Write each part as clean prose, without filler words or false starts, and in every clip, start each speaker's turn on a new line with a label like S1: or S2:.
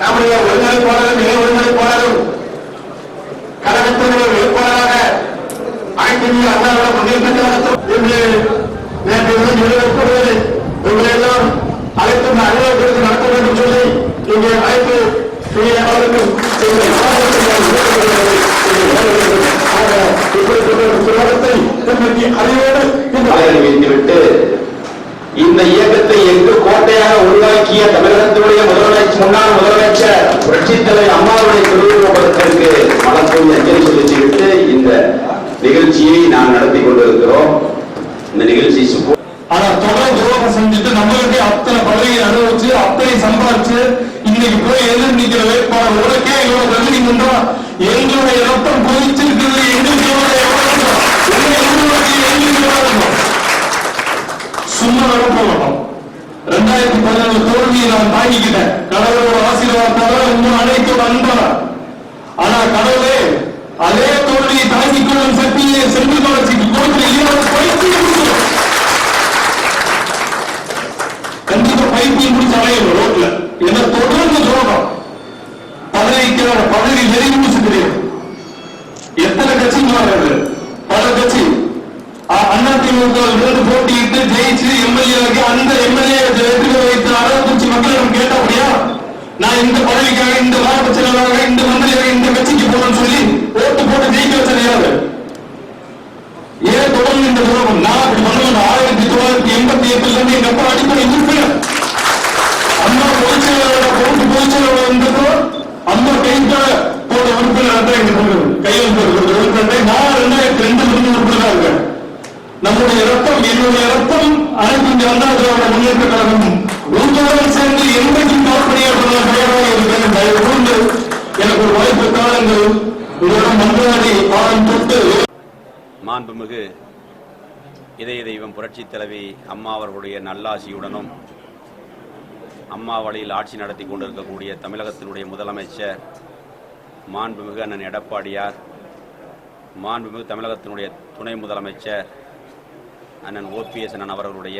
S1: நம்முடைய ஒருங்கிணைப்பாளரும் இணை ஒருங்கிணைப்பாளரும் கழகத்தினுடைய வேட்பாளராக அனைத்து இந்திய அண்ணா முன்னேற்ற கழகத்தில் இன்று நேற்று நிறைவேற்றப்படுவதை உங்களை எல்லாம் அழைத்து அலுவலகத்திற்கு நடத்த வேண்டும் சொல்லி இங்கே அழைத்து அவர்களுக்கும் வைத்துவிட்டு இந்த இயக்கத்தை எங்கு கோட்டையாக உருவாக்கிய தமிழகத்தினுடைய முன்னாள் முதலமைச்சர் புரட்சித் தலைவர் அம்மாவுடைய திருவுருவப்படத்திற்கு மலர்தூவி அஞ்சலி செலுத்திவிட்டு இந்த நிகழ்ச்சியை நாம் நடத்தி கொண்டிருக்கிறோம். இந்த நிகழ்ச்சி
S2: ஆனா தொடர் துரோகம் செஞ்சுட்டு நம்மளுக்கே அத்தனை பதவியை அனுபவிச்சு அத்தனை சம்பாதிச்சு இன்னைக்கு போய் எதிர் நிக்கிற வேட்பாளர் உனக்கே இவ்வளவு தகுதிங்கன்னா எங்களுடைய ரத்தம் கொதிச்சிருக்கிறது. சும்மா நடக்க மாட்டோம். 2017 தோல்வியை நான் தாங்கிக்கிட்டேன். கடவுளோட ஆசீர்வாதத்தால இன்னும் அனைத்தோட அன்பான. ஆனா கடவுளே அதே தோல்வியை தாங்கிக் கொள்ளும் சக்தியை செல்வி வளர்ச்சிக்கு கொடுத்து கண்டிப்பா பைப்பிங் முடிச்சு அடையணும் ரோட்ல. ஏன்னா தொடர்ந்து துரோகம் பதவி நெருங்கி முடிச்சு தெரியும். எத்தனை கட்சி மாறுறது? பல கட்சி அதிமுக போட்டியிட்டு ஜெயிச்சு எம்எல்ஏ அந்த எம்எல்ஏ வெற்றி வைத்து அரவக்குறிச்சி மக்களிடம் கேட்டபடியா நான் இந்த பதவிக்காக இந்த மாவட்ட செயலாளராக இந்த மந்திரியாக இந்த கட்சிக்கு போகணும்னு சொல்லி ஓட்டு போட்டு ஜெயிக்க வச்சது யாரு? ஏன் தொடர்ந்து இந்த துரோகம்? நான் அப்படி பண்ண 1988 இருந்து எங்க அப்பா அடிப்படை உறுப்பினர் அம்மா பொதுச்செயலாளர் பொறுப்பு பொதுச்செயலாளர் இருந்ததோ அம்மா கைக்கால போட உறுப்பினர் கையெழுத்து உறுப்பினர். நான் 2002 உறுப்பினராக இருக்கேன். நம்முடைய ரத்தம் என்னுடைய ரத்தம் அனைத்து இந்திய அண்ணா திராவிட முன்னேற்ற கழகம் உங்களுடன் சேர்ந்து என்றைக்கும் தோற்பணியாற்ற தயாராக இருக்கிறேன். தயவு கூர்ந்து எனக்கு ஒரு வாய்ப்பு காலங்கள் உங்களிடம் மன்றாடி பாடம் தொட்டு.
S3: மாண்புமிகு இதய தெய்வம் புரட்சித் தலைவி அம்மா அவர்களுடைய நல்லாசியுடனும் அம்மா வழியில் ஆட்சி நடத்தி கொண்டிருக்கக்கூடிய தமிழகத்தினுடைய முதலமைச்சர் மாண்புமிகு அண்ணன் எடப்பாடியார், மாண்புமிகு தமிழகத்தினுடைய துணை முதலமைச்சர் அண்ணன் OPS அண்ணன் அவர்களுடைய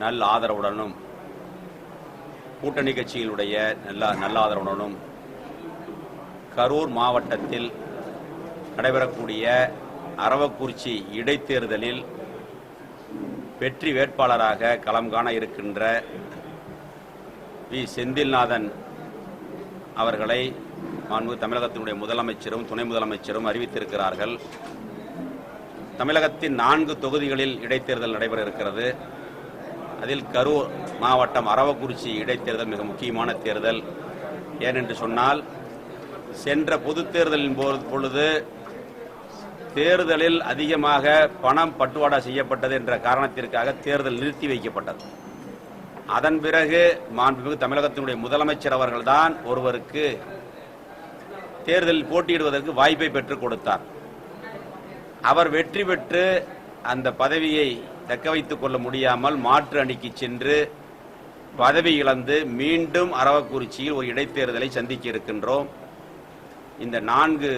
S3: நல்ல ஆதரவுடனும் கூட்டணி கட்சிகளுடைய நல்ல ஆதரவுடனும் கரூர் மாவட்டத்தில் நடைபெறக்கூடிய அரவக்குறிச்சி இடைத்தேர்தலில் வெற்றி வேட்பாளராக களம் காண இருக்கின்ற செந்தில்நாதன் அவர்களை மாண்புமிகு தமிழகத்தினுடைய முதலமைச்சரும் துணை முதலமைச்சரும் அறிவித்திருக்கிறார்கள். தமிழகத்தின் 4 தொகுதிகளில் இடைத்தேர்தல் நடைபெற இருக்கிறது. அதில் கரூர் மாவட்டம் அரவக்குறிச்சி இடைத்தேர்தல் மிக முக்கியமான தேர்தல். ஏனென்று சொன்னால் சென்ற பொது தேர்தலின் பொழுது தேர்தலில் அதிகமாக பணம் பட்டுவாடா செய்யப்பட்டது என்ற காரணத்திற்காக தேர்தல் நிறுத்தி வைக்கப்பட்டது. அதன் பிறகு மாண்புமிகு தமிழகத்தினுடைய முதலமைச்சர் அவர்கள்தான் ஒருவருக்கு தேர்தலில் போட்டியிடுவதற்கு வாய்ப்பை பெற்றுக் கொடுத்தார். அவர் வெற்றி பெற்று அந்த பதவியை தக்க வைத்துக் கொள்ள முடியாமல் மாற்று அணிக்கு சென்று பதவி இழந்து மீண்டும் அரவக்குறிச்சியில் ஒரு இடைத்தேர்தலை சந்திக்க இருக்கின்றோம். இந்த 4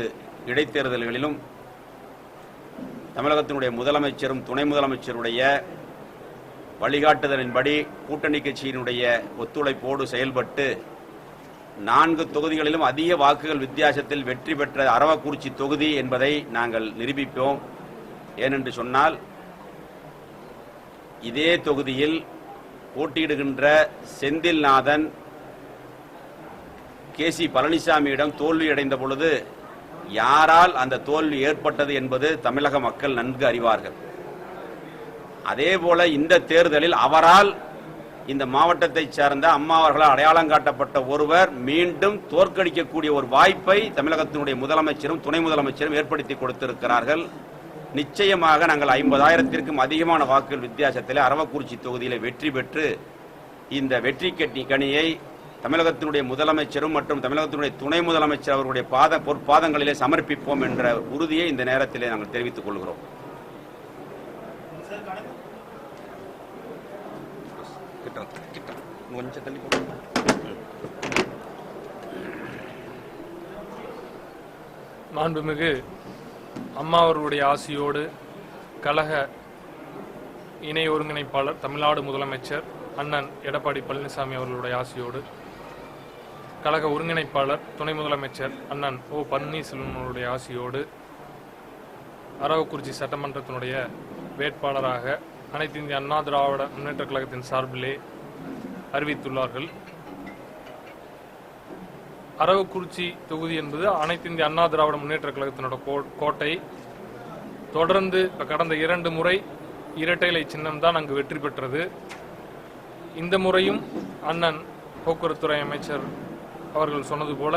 S3: இடைத்தேர்தல்களிலும் தமிழகத்தினுடைய முதலமைச்சரும் துணை முதலமைச்சருடைய வழிகாட்டுதலின்படி கூட்டணி கட்சியினுடைய ஒத்துழைப்போடு செயல்பட்டு 4 தொகுதிகளிலும் அதிக வாக்குகள் வித்தியாசத்தில் வெற்றி பெற்ற அரவக்குறிச்சி தொகுதி என்பதை நாங்கள் நிரூபிப்போம். ஏனென்று சொன்னால் இதே தொகுதியில் போட்டியிடுகின்ற செந்தில்நாதன் KC பழனிசாமியிடம் தோல்வியடைந்த பொழுது யாரால் அந்த தோல்வி ஏற்பட்டது என்பது தமிழக மக்கள் நன்கு அறிவார்கள். அதேபோல இந்த தேர்தலில் அவரால் இந்த மாவட்டத்தை சார்ந்த அம்மா அவர்களால் அடையாளம் காட்டப்பட்ட ஒருவர் மீண்டும் தோற்கடிக்கக்கூடிய ஒரு வாய்ப்பை தமிழகத்தினுடைய முதலமைச்சரும் துணை முதலமைச்சரும் ஏற்படுத்தி கொடுத்திருக்கிறார்கள். நிச்சயமாக நாங்கள் 50,000க்கும் அதிகமான வாக்குகள் வித்தியாசத்தில் அரவக்குறிச்சி தொகுதியில் வெற்றி பெற்று இந்த வெற்றி கனியை தமிழகத்தினுடைய முதலமைச்சரும் மற்றும் தமிழகத்தினுடைய துணை முதலமைச்சர் அவர்களுடைய பொற்பாதங்களிலே சமர்ப்பிப்போம் என்ற உறுதியை இந்த நேரத்திலே நாங்கள் தெரிவித்துக் கொள்கிறோம். கொஞ்சம் தள்ளி போடுங்க.
S4: மாண்புமிகு அம்மா அவர்களுடைய ஆசியோடு கழக இணை ஒருங்கிணைப்பாளர் தமிழ்நாடு முதலமைச்சர் அண்ணன் எடப்பாடி பழனிசாமி அவர்களுடைய ஆசியோடு கழக ஒருங்கிணைப்பாளர் துணை முதலமைச்சர் அண்ணன் ஓ பன்னீர்செல்வம் அவர்களுடைய ஆசியோடு அரவக்குறிச்சி சட்டமன்றத்தினுடைய வேட்பாளராக அனைத்து இந்திய அண்ணா திராவிட முன்னேற்ற கழகத்தின் சார்பிலே அறிவித்துள்ளார்கள். அரவக்குறிச்சி தொகுதி என்பது அனைத்து இந்திய அண்ணா திராவிட முன்னேற்ற கழகத்தினோட கோட்டை. தொடர்ந்து கடந்த 2 முறை இரட்டை இலை சின்னம் தான் அங்கு வெற்றி பெற்றது. இந்த முறையும் அண்ணன் போக்குவரத்துறை அமைச்சர் அவர்கள் சொன்னது போல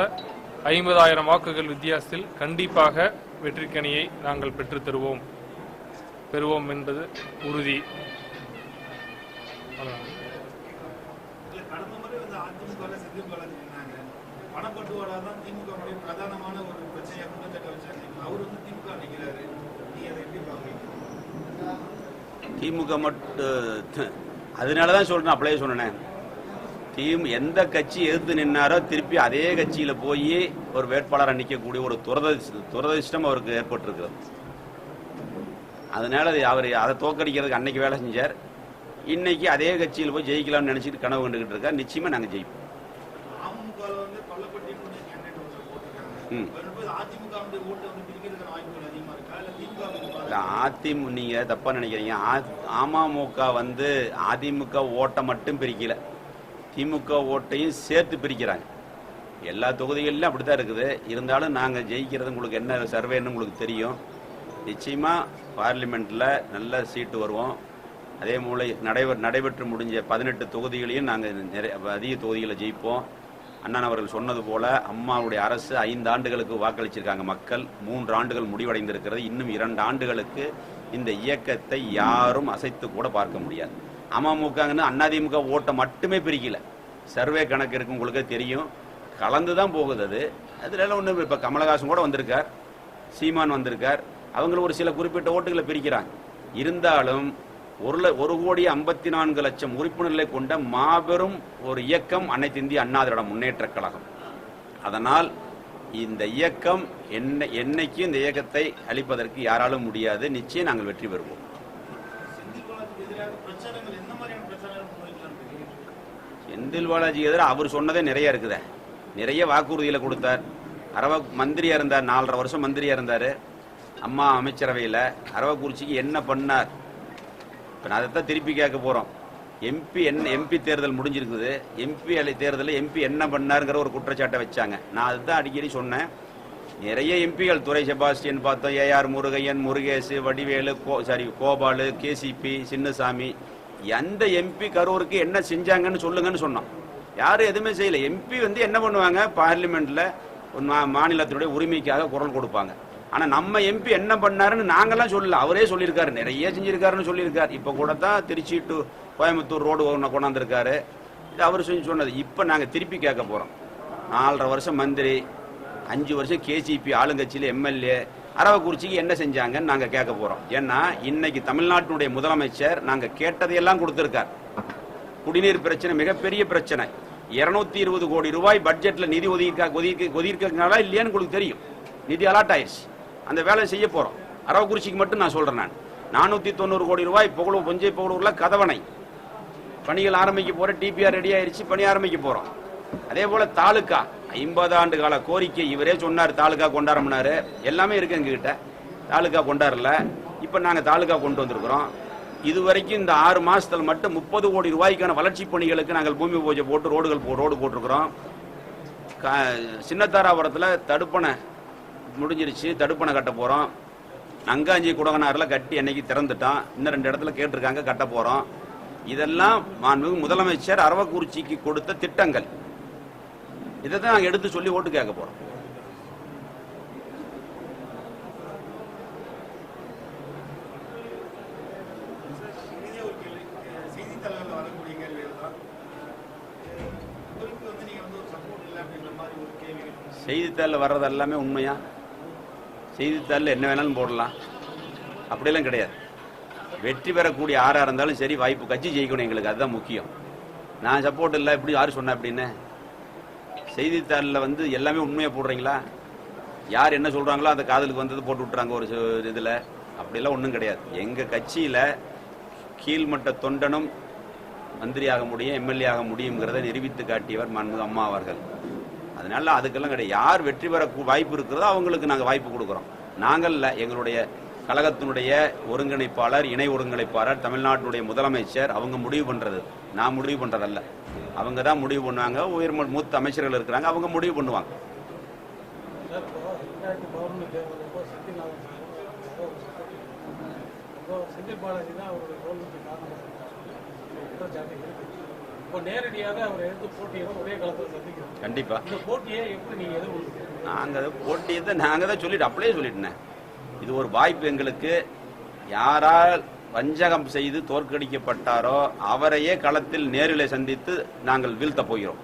S4: 50,000 வாக்குகள் வித்தியாசத்தில் கண்டிப்பாக வெற்றிக்கனியை நாங்கள் பெறுவோம் என்பது உறுதி.
S3: திமுக மட்டும் அதனாலதான் சொல்றேன், அப்படியே சொன்னேன். எந்த கட்சி எதிர்த்து நின்னாரோ திருப்பி அதே கட்சியில போய் ஒரு வேட்பாளரை நிற்கக்கூடிய ஒரு துரதிர்ஷ்டம் அவருக்கு ஏற்பட்டிருக்கிறது. அதனால அவர் அதை தோக்கடிக்கிறதுக்கு அன்னைக்கு வேலை செஞ்சார். இன்னைக்கு அதே கட்சியில் போய் ஜெயிக்கலாம்னு நினைச்சிட்டு கனவு கண்டுகிட்டு இருக்கார். நிச்சயமா நாங்க ஜெயிப்போம். அதிமுக நீங்க தப்பா நினைக்கிறீங்க. அமமுக அதிமுக ஓட்டை மட்டும் பிரிக்கல, திமுக ஓட்டையும் சேர்த்து பிரிக்கிறாங்க. எல்லா தொகுதிகளிலும் அப்படித்தான் இருக்குது. இருந்தாலும் நாங்கள் ஜெயிக்கிறது உங்களுக்கு என்ன சர்வேன்னு உங்களுக்கு தெரியும். நிச்சயமா பார்லிமெண்ட்ல நல்ல சீட்டு வருவோம். அதே போல நடைபெற்று முடிஞ்ச 18 தொகுதிகளையும் நாங்கள் அதிக தொகுதிகளை ஜெயிப்போம். அண்ணன் அவர்கள் சொன்னது போல அம்மாவுடைய அரசு 5 ஆண்டுகளுக்கு வாக்களிச்சிருக்காங்க மக்கள். 3 ஆண்டுகள் முடிவடைந்திருக்கிறது. இன்னும் 2 ஆண்டுகளுக்கு இந்த இயக்கத்தை யாரும் அசைத்து கூட பார்க்க முடியாது. அமமுகன்னு அதிமுக ஓட்டை மட்டுமே பிரிக்கல, சர்வே கணக்கு இருக்கு, உங்களுக்கு தெரியும். கலந்துதான் போகுது அது. அதுல ஒண்ணு இப்ப கமலஹாசன் கூட வந்திருக்கார், சீமான் வந்திருக்கார். அவங்களும் ஒரு சில குறிப்பிட்ட ஓட்டுகளை பிரிக்கிறாங்க. இருந்தாலும் 1,54,00,000 உறுப்பினர்களை கொண்ட மாபெரும் ஒரு இயக்கம் அனைத்து இந்திய அண்ணா திராவிட முன்னேற்ற கழகம். அதனால் இந்த இயக்கம் என்னைக்கும் இந்த இயக்கத்தை அளிப்பதற்கு யாராலும் முடியாது. நிச்சயம் நாங்கள் வெற்றி பெறுவோம். செந்தில் பாலாஜி எதிராக அவர் சொன்னதே நிறைய இருக்குது. நிறைய வாக்குறுதிகளை கொடுத்தார். மந்திரியா இருந்தார், 4.5 வருஷம் மந்திரியா இருந்தார் அம்மா அமைச்சரவையில். அரவக்குறிச்சிக்கு என்ன பண்ணார்? இப்போ நான் அதைத்தான் திருப்பி கேட்க போகிறோம். எம்பி தேர்தல் முடிஞ்சிருக்குது. தேர்தலில் எம்பி என்ன பண்ணாருங்கிற ஒரு குற்றச்சாட்டை வச்சாங்க. நான் அதுதான் அடிக்கடி சொன்னேன். நிறைய எம்பிகள், துரை செபாஸ்டியன் பார்த்தோம், ஏஆர் முருகையன், முருகேசு, வடிவேலு, கோபாலு, கேசிபி, சின்னசாமி. எந்த எம்பி கரூருக்கு என்ன செஞ்சாங்கன்னு சொல்லுங்கன்னு சொன்னோம். யாரும் எதுவுமே செய்யல. எம்பி என்ன பண்ணுவாங்க, பார்லிமெண்ட்ல மாநிலத்தினுடைய உரிமைக்காக குரல் கொடுப்பாங்க. ஆனா நம்ம எம்பி என்ன பண்ணாருன்னு நாங்கெல்லாம் சொல்லல, அவரே சொல்லியிருக்காரு. நிறைய செஞ்சிருக்காருன்னு சொல்லியிருக்காரு. இப்ப கூட தான் திருச்சி டு கோயம்புத்தூர் ரோடு கொண்டாந்துருக்காரு. இது அவர் சொன்னது. இப்ப நாங்க திருப்பி கேட்க போறோம். 4.5 வருஷம் மந்திரி, 5 வருஷம் கேசிபி ஆளுங்கட்சியில எம்எல்ஏ, அரவக்குறிச்சிக்கு என்ன செஞ்சாங்கன்னு நாங்க கேட்க போறோம். ஏன்னா இன்னைக்கு தமிழ்நாட்டினுடைய முதலமைச்சர் நாங்க கேட்டதையெல்லாம் கொடுத்திருக்கார். குடிநீர் பிரச்சனை மிகப்பெரிய பிரச்சனை. 220 கோடி ரூபாய் பட்ஜெட்ல நிதி ஒதுக்கினாலா இல்லையான்னு உங்களுக்கு தெரியும். நிதி அலாட் ஆயிடுச்சு. அந்த வேலையை செய்ய போறோம். அரவக்குறிச்சிக்கு மட்டும் நான் சொல்றேன். நான் 490 கோடி ரூபாய் பொஞ்சை புகழூர்ல கதவணை பணிகள் ஆரம்பிக்க போற. டிபிஆர் ரெடி ஆயிடுச்சு, பணி ஆரம்பிக்க போறோம். அதே போல தாலுகா 50 ஆண்டு கால கோரிக்கை இவரே சொன்னார். தாலுகா கொண்டாடம்னாரு. எல்லாமே இருக்கு எங்ககிட்ட. தாலுகா கொண்டாடல. இப்ப நாங்க தாலுகா கொண்டு வந்திருக்கிறோம். இதுவரைக்கும் இந்த 6 மாசத்துல மட்டும் 30 கோடி ரூபாய்க்கான வளர்ச்சி பணிகளுக்கு நாங்கள் பூமி பூஜை போட்டு ரோடு போட்டிருக்கிறோம். சின்னத்தாராபுரத்தில் தடுப்பணை முடிஞ்சிருச்சு, தடுப்பணை கட்ட போறோம். நங்காஞ்சி குடகனாரில் கட்டி என்னைக்கு திறந்துட்டான். இன்னும் 2 இடத்துல கேட்டிருக்காங்க, கட்ட போறோம். இதெல்லாம் மாண்புமிகு முதலமைச்சர் அரவக்குறிச்சிக்கு கொடுத்த திட்டங்கள். இதைத்தான் நாங்கள் எடுத்து சொல்லி ஓட்டு கேட்க போறோம். செய்தித்தாளில் வர்றது எல்லாமே உண்மையா? செய்தித்தாளில் என்ன வேணாலும் போடலாம், அப்படியெல்லாம் கிடையாது. வெற்றி பெறக்கூடிய யாராக இருந்தாலும் சரி, வாய்ப்பு கட்சி ஜெயிக்கணும். எங்களுக்கு அதுதான் முக்கியம். நான் சப்போர்ட் இல்லை இப்படி யாரு சொன்ன அப்படின்னு செய்தித்தாளில் வந்து எல்லாமே உண்மையை போடுறீங்களா? யார் என்ன சொல்றாங்களோ அந்த காதலுக்கு வந்தது போட்டு விட்டுறாங்க ஒரு இதில். அப்படிலாம் ஒன்றும் கிடையாது. எங்கள் கட்சியில் கீழ்மட்ட தொண்டனும் மந்திரியாக முடியும், எம்எல்ஏ ஆக முடியுங்கிறத நிரூபித்து காட்டியவர் மாண்புமிகு அம்மா அவர்கள். அதனால அதுக்கெல்லாம் கிடையாது. யார் வெற்றி பெற வாய்ப்பு இருக்கிறதோ அவங்களுக்கு நாங்கள் வாய்ப்பு கொடுக்குறோம். நாங்கள் இல்லை, எங்களுடைய கழகத்தினுடைய ஒருங்கிணைப்பாளர், இணை ஒருங்கிணைப்பாளர், தமிழ்நாட்டுடைய முதலமைச்சர் அவங்க முடிவு பண்ணுறது. நான் முடிவு பண்ணுறதல்ல, அவங்க தான் முடிவு பண்ணுவாங்க. உயர் மூத்த அமைச்சர்கள் இருக்கிறாங்க, அவங்க முடிவு பண்ணுவாங்க. கண்டிப்பா நாங்க போட்டியை நாங்க தான் சொல்லிட்டு அப்படியே சொல்லிட்டேன். இது ஒரு வாய்ப்பு எங்களுக்கு. யாரால் வஞ்சகம் செய்து தோற்கடிக்கப்பட்டாரோ அவரையே களத்தில் நேரிலே சந்தித்து நாங்கள் வீழ்த்த போகிறோம்.